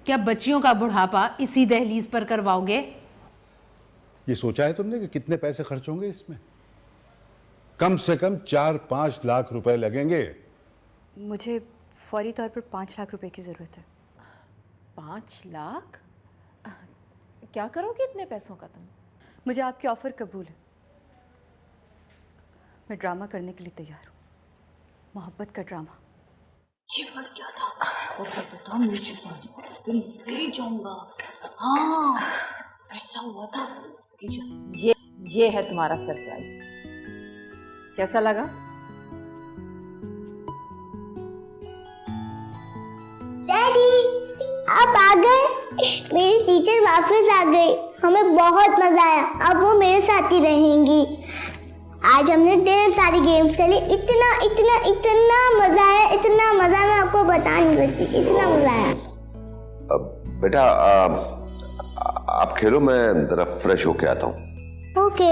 क्या बच्चियों का बुढ़ापा इसी दहलीज पर करवाओगे? ये सोचा है तुमने कि कितने पैसे खर्च होंगे इसमें? कम से कम 4-5 लाख रुपए लगेंगे। मुझे फौरी तौर पर 5 लाख रुपए की ज़रूरत है। 5 लाख? क्या करोगे इतने पैसों का तुम? मुझे आपकी ऑफ़र कबूल है। मैं ड्रामा करने के लिए तैयार हूँ, मोहब्बत का ड्रामा। चिपड़ गया था और कहता था मेरी शादी को दिन ले जाऊंगा। हाँ, ऐसा हुआ था कि ये है तुम्हारा सरप्राइज। कैसा लगा? डैडी, आप आ गए। मेरी टीचर वापस आ गई। हमें बहुत मजा आया। अब वो मेरे साथ ही रहेंगी। आज हमने ढेर सारी गेम्स खेली। इतना इतना इतना मजा आया, इतना मजा मैं आपको बता नहीं सकती। इतना मजा आया। बेटा आप खेलो, मैं जरा फ्रेश होके आता हूँ। ओके।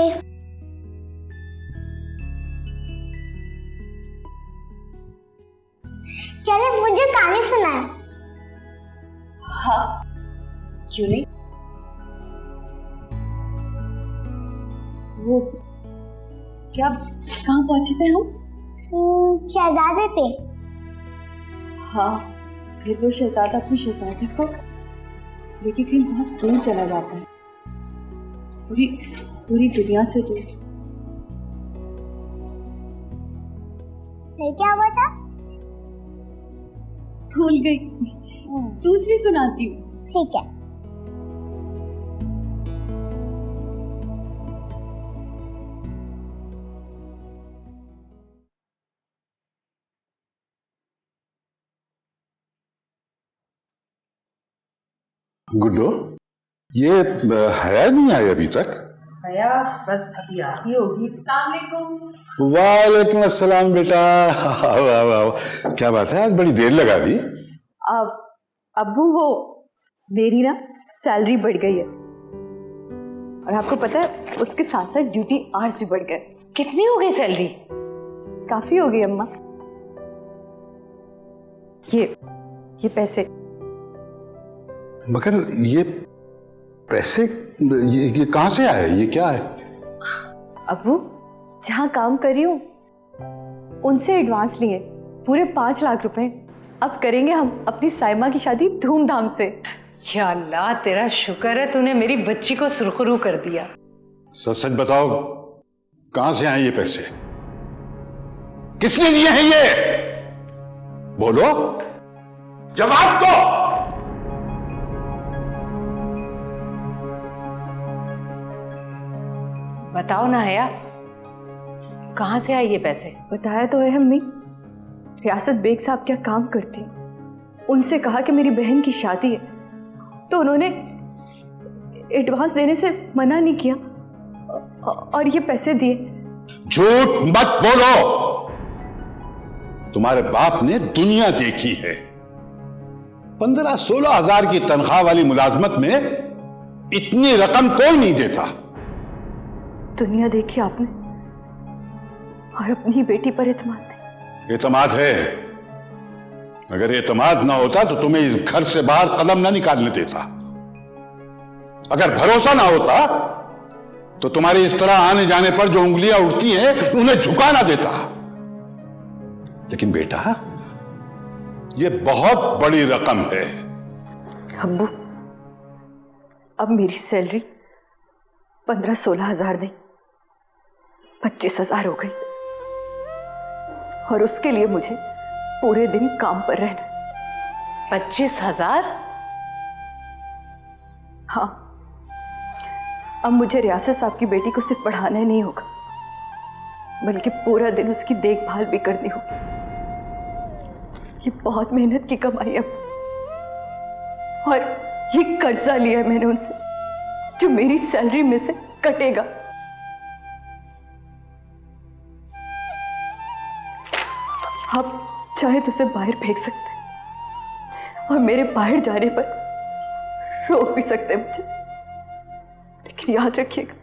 चले, मुझे कहानी सुनाए। हाँ, क्यों नहीं? वो क्या, कहाँ पहुंचे थे हम? शहजादे पे। हाँ, फिर वो शहजादा अपनी शहजादी को लेके कहीं बहुत दूर चला जाता है, पूरी दुनिया से दूर। फिर क्या हुआ था? भूल गई, दूसरी सुनाती हूँ। ठीक है। गुड्डो, ये हया नहीं आई अभी तक? भैया बस अभी आती होगी। अस्सलाम वालेकुम अस्सलाम बेटा। वाह वाह, क्या बात है, आज बड़ी देर लगा दी। अब्बू, वो मेरी ना सैलरी बढ़ गई है, और आपको पता है उसके साथ साथ ड्यूटी आवर्स भी बढ़ गए। कितनी हो गई सैलरी? काफी हो गई अम्मा। ये पैसे। मगर ये पैसे ये कहां से आए? ये क्या है? अब्बू, जहाँ काम कर रही हूँ उनसे एडवांस लिए पूरे 5 लाख रुपए। अब करेंगे हम अपनी साइमा की शादी धूमधाम से। या अल्लाह, तेरा शुक्र है तूने मेरी बच्ची को सुरखरू कर दिया। सच सच बताओ, कहां से आए ये पैसे? किसने दिए हैं ये? बोलो, जवाब दो। बताओ ना हया, कहाँ से आए ये पैसे? बताया तो है अम्मी, रियासत बेग साहब क्या काम करती हैं। उनसे कहा कि मेरी बहन की शादी है, तो उन्होंने एडवांस देने से मना नहीं किया और ये पैसे दिए। झूठ मत बोलो। तुम्हारे बाप ने दुनिया देखी है। 15-16 हजार की तनख्वाह वाली मुलाजमत में इतनी रकम कोई नहीं देता। दुनिया देखी आपने, और अपनी बेटी पर एतमाद नहीं। एतमाद है। अगर एतमाद ना होता तो तुम्हें इस घर से बाहर कदम ना निकालने देता। अगर भरोसा ना होता तो तुम्हारे इस तरह आने जाने पर जो उंगलियां उठती हैं उन्हें झुका ना देता। लेकिन बेटा, ये बहुत बड़ी रकम है। अब्बू, अब मेरी सैलरी 15-16 हजार नहीं, 25 हजार हो गई, और उसके लिए मुझे पूरे दिन काम पर रहना। 25,000? हाँ, अब मुझे रियासत साहब की बेटी को सिर्फ पढ़ाना ही नहीं होगा, बल्कि पूरा दिन उसकी देखभाल भी करनी होगी। ये बहुत मेहनत की कमाई है, और ये कर्जा लिया है मैंने उनसे, जो मेरी सैलरी में से कटेगा। आप चाहे तो उसे बाहर फेंक सकते हैं, और मेरे बाहर जाने पर रोक भी सकते हैं मुझे, लेकिन याद रखिएगा,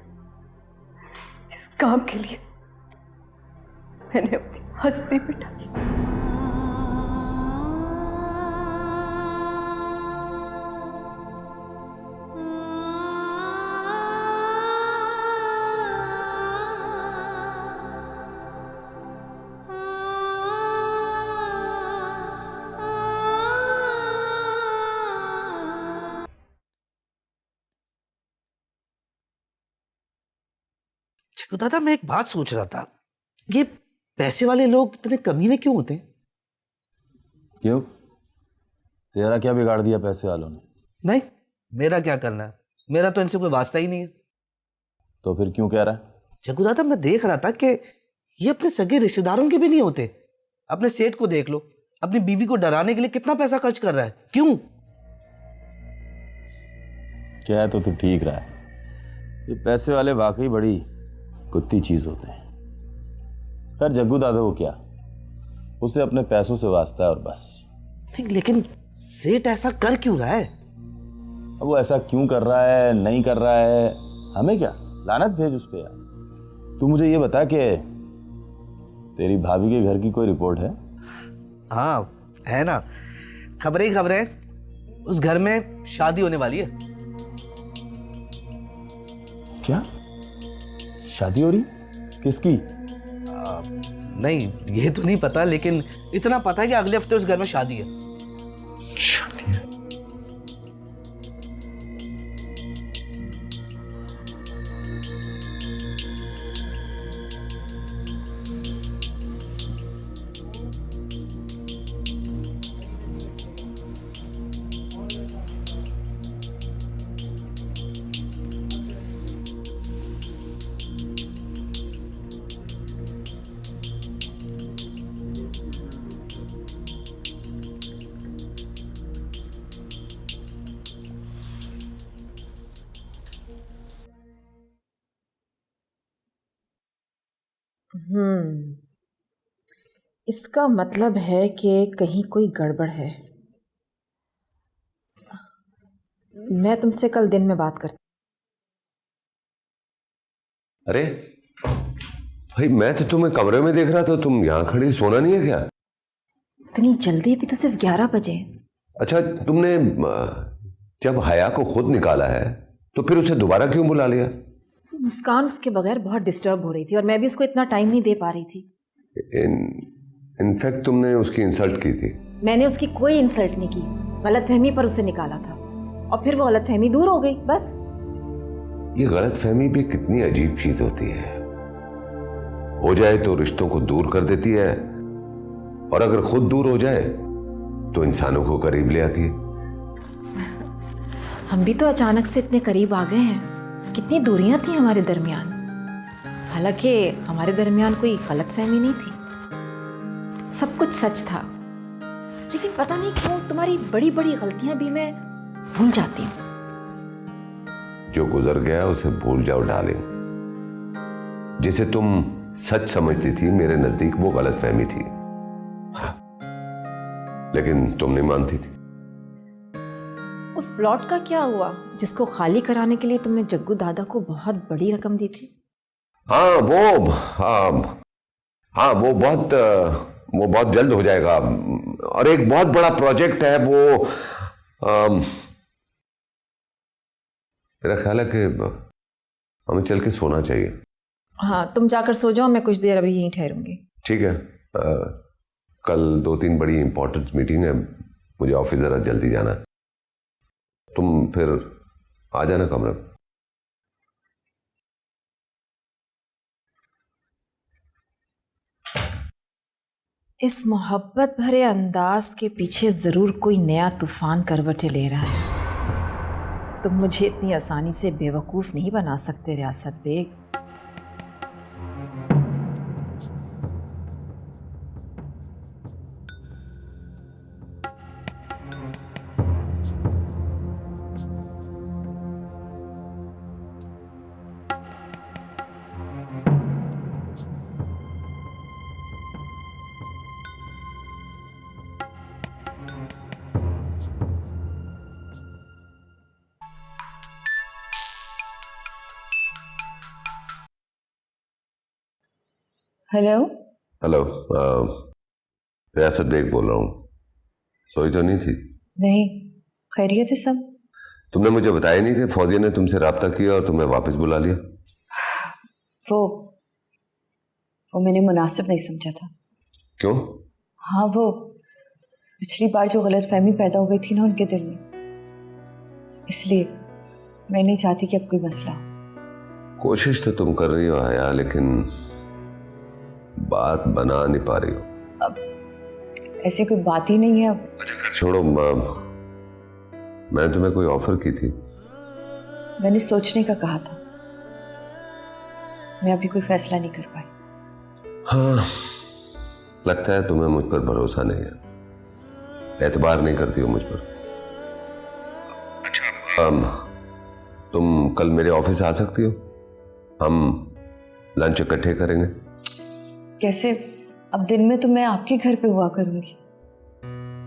इस काम के लिए मैंने अपनी हस्ती मिटाई। दादा मैं एक बात सोच रहा था, ये पैसे वाले लोग इतने कमीने क्यों होते हैं? क्यों? तेरा क्या बिगाड़ दिया पैसे वालों ने? नहीं, मेरा क्या करना है, मेरा तो इनसे कोई वास्ता ही नहीं है। तो फिर क्यों कह रहा है? जग्गू दादा मैं देख रहा था कि ये अपने सगे रिश्तेदारों के भी नहीं होते। अपने सेठ को देख लो, अपनी बीवी को डराने के लिए कितना पैसा खर्च कर रहा है, क्यों? क्या है तो ठीक रहा है। ये पैसे वाले वाकई बड़ी कुत्ती चीज होते हैं। खैर जग्गू दादा को क्या, उसे अपने पैसों से वास्ता है और बस। नहीं लेकिन सेठ ऐसा कर क्यों रहा है? अब वो ऐसा क्यों कर रहा है नहीं कर रहा है, हमें क्या, लानत भेज उस पे यार। तू मुझे ये बता कि तेरी भाभी के घर की कोई रिपोर्ट है? हाँ है ना, खबरें ही खबरें, उस घर में शादी होने वाली है। क्या शादी हो रही? किसकी? नहीं ये तो नहीं पता, लेकिन इतना पता है कि अगले हफ्ते उस घर में शादी है। शादी है? इसका मतलब है कि कहीं कोई गड़बड़ है। मैं तुमसे कल दिन में बात करती। अरे भाई, मैं तो तुम्हें कमरे में देख रहा था, तुम यहाँ खड़ी, सोना नहीं है क्या? इतनी जल्दी? अभी तो सिर्फ 11 बजे। अच्छा, तुमने जब हया को खुद निकाला है तो फिर उसे दोबारा क्यों बुला लिया? मुस्कान उसके बगैर बहुत डिस्टर्ब हो रही थी और मैं भी उसको इतना टाइम नहीं दे पा रही थी। इनफैक्ट तुमने उसकी इंसल्ट की थी। मैंने उसकी कोई इंसल्ट नहीं की, गलतफहमी पर उसे निकाला था और फिर वो गलतफहमी दूर हो गई, बस। ये गलतफहमी भी कितनी अजीब चीज होती है। हो जाए तो रिश्तों को दूर कर देती है, और अगर खुद दूर हो जाए तो इंसानों को करीब ले आती है। हम भी तो अचानक से इतने करीब आ गए हैं, कितनी दूरियां थी हमारे दरमियान। हालांकि हमारे दरमियान कोई गलतफहमी नहीं थी, सब कुछ सच था। लेकिन पता नहीं क्यों तुम्हारी बड़ी बड़ी गलतियां भी मैं भूल जाती हूँ। जो गुजर गया उसे भूल जाओ डार्लिंग। जिसे तुम सच समझती थी, मेरे नजदीक वो गलतफहमी थी। हाँ, लेकिन तुम नहीं मानती थी। उस प्लॉट का क्या हुआ जिसको खाली कराने के लिए तुमने जग्गू दादा को बहुत बड़ी रकम दी थी? हाँ वो बहुत जल्द हो जाएगा, और एक बहुत बड़ा प्रोजेक्ट है वो। मेरा ख्याल है कि हमें चल के सोना चाहिए। हाँ तुम जाकर सो जाओ, मैं कुछ देर अभी यहीं ठहरूंगी। ठीक है। कल 2-3 बड़ी इंपॉर्टेंट मीटिंग है, मुझे ऑफिस जरा जल्दी जाना है। तुम फिर आ जाना कमरे में। इस मोहब्बत भरे अंदाज के पीछे जरूर कोई नया तूफान करवटें ले रहा है। तुम मुझे इतनी आसानी से बेवकूफ नहीं बना सकते रियासत बेग। हेलो हेलो, रियासत बेग बोल रहा हूँ। सोई तो नहीं थी? नहीं, खैरियत है सब। तुमने मुझे बताया नहीं कि फौजिया ने तुमसे राब्ता किया और तुम्हें वापस बुला लिया? वो मैंने मुनासिब नहीं समझा था। क्यों? हाँ, वो पिछली बार जो गलतफहमी पैदा हो गई थी ना उनके दिल में, इसलिए मैं नहीं चाहती कि अब कोई मसला हो। कोशिश तो तुम कर रही हो हया, लेकिन बात बना नहीं पा रही हो। ऐसी कोई बात ही नहीं है अब। अच्छा छोड़ो, मैं तुम्हें कोई ऑफर की थी। मैंने सोचने का कहा था, मैं अभी कोई फैसला नहीं कर पाई। हाँ, लगता है तुम्हें मुझ पर भरोसा नहीं है, एतबार नहीं करती हो मुझ पर। अच्छा, तुम कल मेरे ऑफिस आ सकती हो? हम लंच इकट्ठे करेंगे। कैसे? अब दिन में तो मैं आपके घर पे हुआ करूंगी।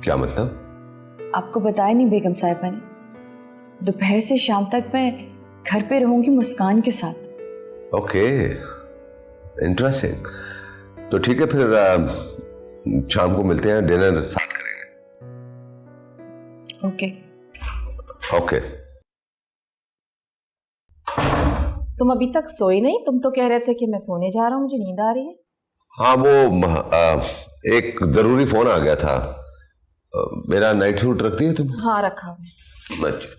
क्या मतलब? आपको बताया नहीं बेगम साहिबा ने, दोपहर से शाम तक मैं घर पे रहूंगी मुस्कान के साथ। Okay, interesting. तो ठीक है, फिर शाम को मिलते हैं, डिनर साथ करेंगे। ओके। ओके। तुम अभी तक सोई नहीं? तुम तो कह रहे थे कि मैं सोने जा रहा हूँ, मुझे नींद आ रही है। हाँ, वो एक जरूरी फोन आ गया था। मेरा नाइट सूट रखती है तुम? हाँ, रखा है। अच्छा।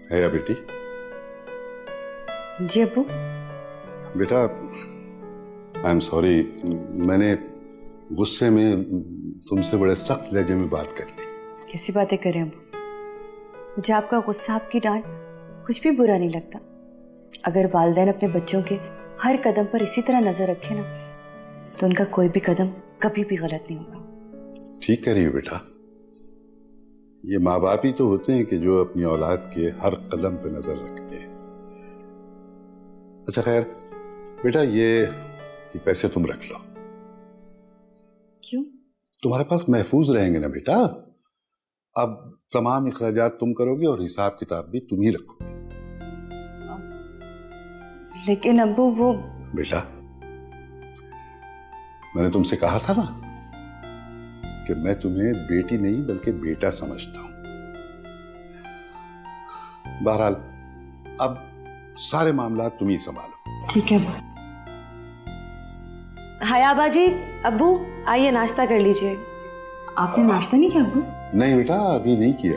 है बेटी? जी अब्बू। बेटा, आई एम सॉरी, मैंने गुस्से में तुमसे बड़े सख्त लहजे में बात कर ली। कैसी बातें करें अब्बू? मुझे आपका गुस्सा, आपकी डांट कुछ भी बुरा नहीं लगता। अगर वालिदैन अपने बच्चों के हर कदम पर इसी तरह नजर रखे ना, तो उनका कोई भी कदम कभी भी गलत नहीं होगा। ठीक कह रही हो बेटा, ये माँ बाप ही तो होते हैं कि जो अपनी औलाद के हर कदम पे नजर रखते हैं। अच्छा खैर बेटा, ये पैसे तुम रख लो। क्यों? तुम्हारे पास महफूज रहेंगे ना बेटा। अब तमाम इखराजात तुम करोगे और हिसाब किताब भी तुम ही रखोगे। लेकिन अब्बू वो बेटा, मैंने तुमसे कहा था ना कि मैं तुम्हें बेटी नहीं बल्कि बेटा समझता हूं। बहरहाल अब सारे मामला तुम ही संभालो। ठीक है अब्बू। हया बाजी, अब्बू आइए नाश्ता कर लीजिए। आपने नाश्ता नहीं किया अब्बू? नहीं बेटा, अभी नहीं किया।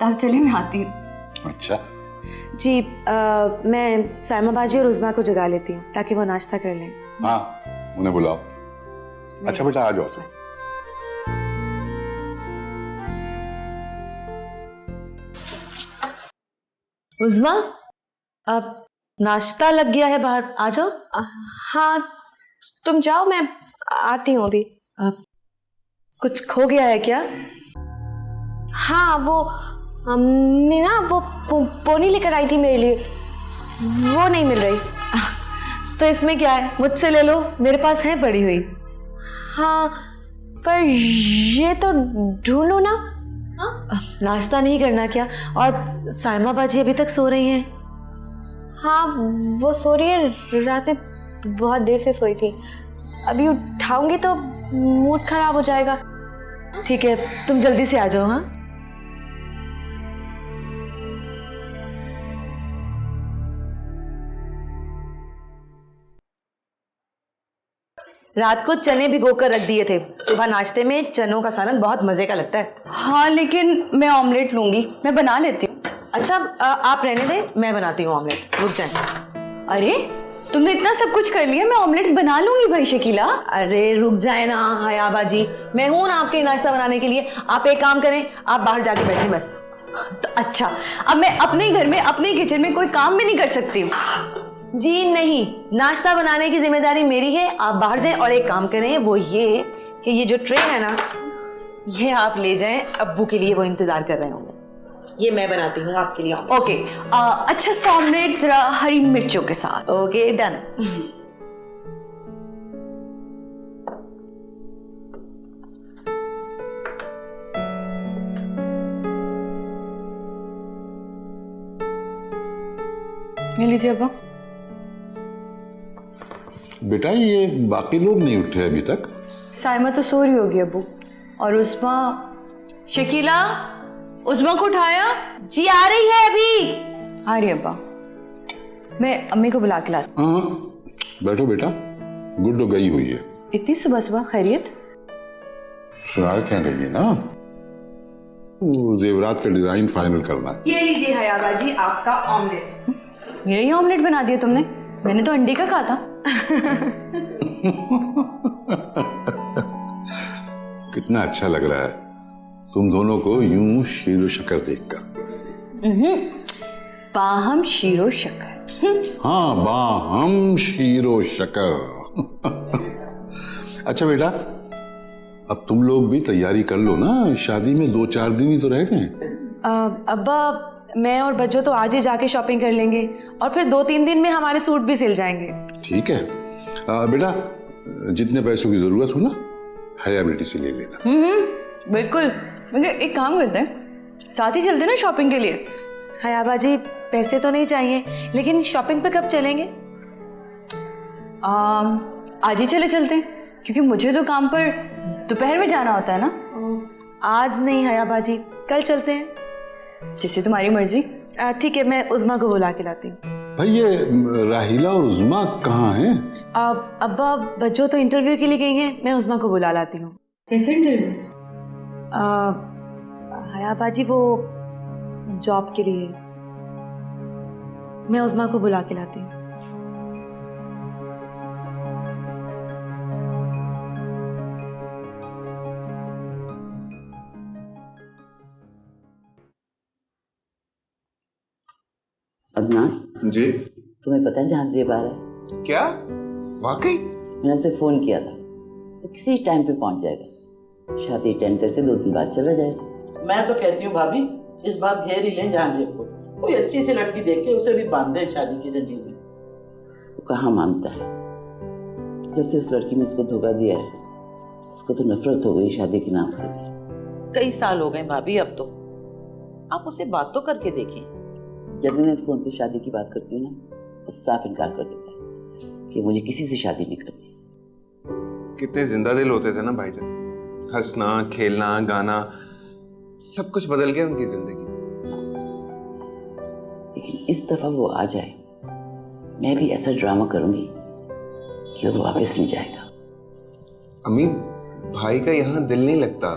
तब चलिए, मैं आती हूँ। अच्छा जी, मैं साइमा बाजी और उज़मा को जगा लेती हूँ ताकि वो नाश्ता कर लें। हाँ, उन्हें बुलाओ। अच्छा बेटा, आ जाओ तुम। उज़मा, अब नाश्ता लग गया है बाहर, आ जाओ। हाँ, तुम जाओ, मैं आती हूँ अभी। कुछ खो गया है क्या? हाँ, वो हमने ना वो पोनी लेकर आई थी मेरे लिए, वो नहीं मिल रही। तो इसमें क्या है, मुझसे ले लो, मेरे पास है पड़ी हुई। हाँ, पर ये तो ढूंढो ना। नाश्ता नहीं करना क्या? और साइमा बाजी अभी तक सो रही हैं। हाँ, वो सो रही है, रात में बहुत देर से सोई थी। अभी उठाऊंगी तो मूड खराब हो जाएगा। ठीक है, तुम जल्दी से आ जाओ। हाँ, रात को चने भिगोकर रख दिए थे, सुबह नाश्ते में चनों का सालन बहुत मजे का लगता है। हाँ, लेकिन मैं ऑमलेट लूंगी, मैं बना लेती हूँ। अच्छा, आप रहने दें, मैं बनाती हूँ ऑमलेट, रुक जाए। अरे, तुमने इतना सब कुछ कर लिया, मैं ऑमलेट बना लूंगी भाई शकीला। अरे रुक जाए ना हया बाजी, मैं हूं ना आपके नाश्ता बनाने के लिए। आप एक काम करें, आप बाहर जाके बैठे बस। तो अच्छा, अब मैं अपने घर में अपने किचन में कोई काम भी नहीं कर सकती हूँ? जी नहीं, नाश्ता बनाने की जिम्मेदारी मेरी है। आप बाहर जाएं और एक काम करें, वो ये कि ये जो ट्रे है ना, ये आप ले जाएं, अब्बू के लिए वो इंतजार कर रहे होंगे। ये मैं बनाती हूँ आपके लिए। ओके, अच्छा सा ऑमलेट जरा हरी मिर्चों के साथ। Okay, done. ये लीजिए अब्बा। बेटा ये बाकी लोग नहीं उठे अभी तक। साइमा तो सो रही होगी अब्बू। और उस्मा, शकीला, उस्मा को उठाया? जी आ रही है अभी। आ रही है अब्बा, मैं अम्मी को बुला के लाती। हाँ बैठो बेटा, गुड्डो गई हुई है। इतनी सुबह सुबह खैरियत? सुनार क्या गई है ना, वो जेवरात का डिजाइन फाइनल करना है। ये लीजिए हयाबा जी आपका ऑमलेट। मेरे ही ऑमलेट बना दिया तुमने? मैंने तो अंडे का कहा था। कितना अच्छा लग रहा है तुम दोनों को यूं शीरो शक्कर देखकर। बाहम शीरो शक्कर। हाँ बाहम शीरो शक्कर। अच्छा बेटा, अब तुम लोग भी तैयारी कर लो ना, शादी में 2-4 दिन ही तो रह गए। अब्बा मैं और बच्चों तो आज ही जाके शॉपिंग कर लेंगे और फिर 2-3 दिन में हमारे सूट भी सिल जाएंगे। ठीक है बेटा, जितने पैसों की जरूरत हो ना हया बेटी से ले लेना। बिल्कुल। मगर एक काम करते हैं, साथ ही चलते हैं ना शॉपिंग के लिए। हयाबा जी पैसे तो नहीं चाहिए, लेकिन शॉपिंग पे कब चलेंगे? आज ही चलते हैं, क्योंकि मुझे तो काम पर दोपहर में जाना होता है ना। आज नहीं हयाबा जी, कल चलते हैं। जैसे तुम्हारी मर्जी। ठीक है, मैं उज़मा को बुला के लाती हूँ। भाई ये राहिला और उज़मा कहाँ हैं? अब्बा बच्चों तो इंटरव्यू के लिए गई हैं, मैं उज़मा को बुला लाती हूँ। कैसे इंटरव्यू? हयाबा जी वो जॉब के लिए, मैं उज़मा को बुला के लाती हूँ। अदनान जी तुम्हें पता है जहाँ जेब आ रहा है? क्या वाकई? मैंने उसे फोन किया था, तो किसी टाइम पे पहुंच जाएगा। शादी अटेंड करके 2 दिन बाद चला जाएगा। मैं तो कहती हूँ भाभी इस बार घेर ही लें जहाँ जेब को, कोई अच्छी सी लड़की देख के उसे भी बांध दें शादी की जंजीर में। वो कहाँ मानता है, जब से उस लड़की ने उसको धोखा दिया है उसको तो नफरत हो गई शादी के नाम से भी। कई साल हो गए भाभी, अब तो आप उसे बात तो करके देखें। जब भी मैं फोन पे शादी की बात करती हूँ ना, वो साफ इनकार कर देता है कि मुझे किसी से शादी नहीं करनी। कितने जिंदा दिल होते थे ना भाईजान, हंसना खेलना गाना सब कुछ बदल गया उनकी जिंदगी। लेकिन इस दफा वो आ जाए, मैं भी ऐसा ड्रामा करूंगी कि वो वापस नहीं जाएगा। अम्मी भाई का यहाँ दिल नहीं लगता,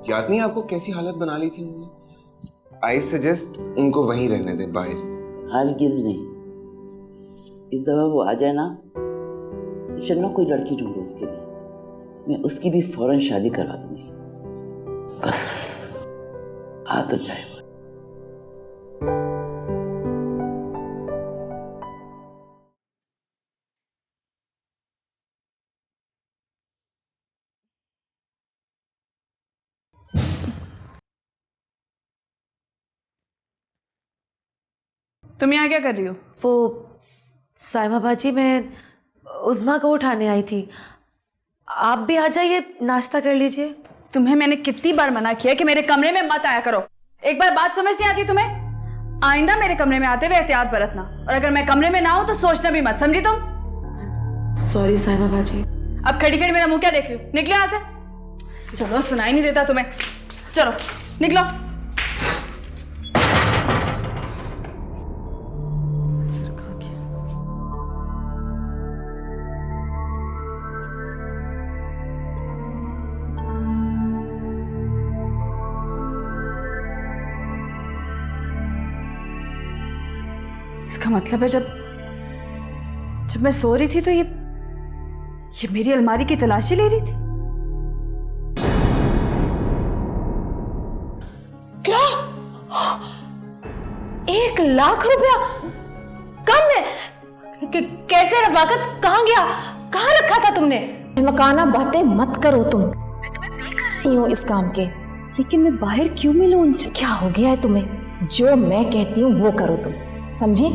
याद नहीं आपको कैसी हालत बना ली थी उन्होंने? आई सजेस्ट उनको वहीं रहने दे बाहर। हरगिज़ नहीं, इस दफा वो आ जाए ना तो चलना कोई लड़की ढूंढो उसके लिए, मैं उसकी भी फौरन शादी करवा दूंगी। बस आ तो जाए। तुम यहाँ क्या कर रही हो? वो साइमा बाजी मैं उज़मा को उठाने आई थी, आप भी आ जाइए, नाश्ता कर लीजिए। तुम्हें मैंने कितनी बार मना किया कि मेरे कमरे में मत आया करो। एक बार बात समझ नहीं आती तुम्हें? आइंदा मेरे कमरे में आते हुए एहतियात बरतना, और अगर मैं कमरे में ना हूं तो सोचना भी मत, समझी तुम? सॉरी साइमा बाजी। अब खड़ी खड़ी मेरा मुंह क्या देख रही हो? निकलो यहाँ से। चलो, सुनाई नहीं देता तुम्हें, चलो निकलो। इसका मतलब है जब मैं सो रही थी तो ये मेरी अलमारी की तलाशी ले रही थी। क्या? 1 लाख रुपया कम है? कैसे रफाकत? कहाँ गया? कहाँ रखा था तुमने? मकाना बातें मत करो तुम, मैं तुम्हें पे कर रही हूँ इस काम के। लेकिन मैं बाहर क्यों मिलूं उनसे? क्या हो गया है तुम्हें? जो मैं कहती हूँ वो करो तुम, समझी?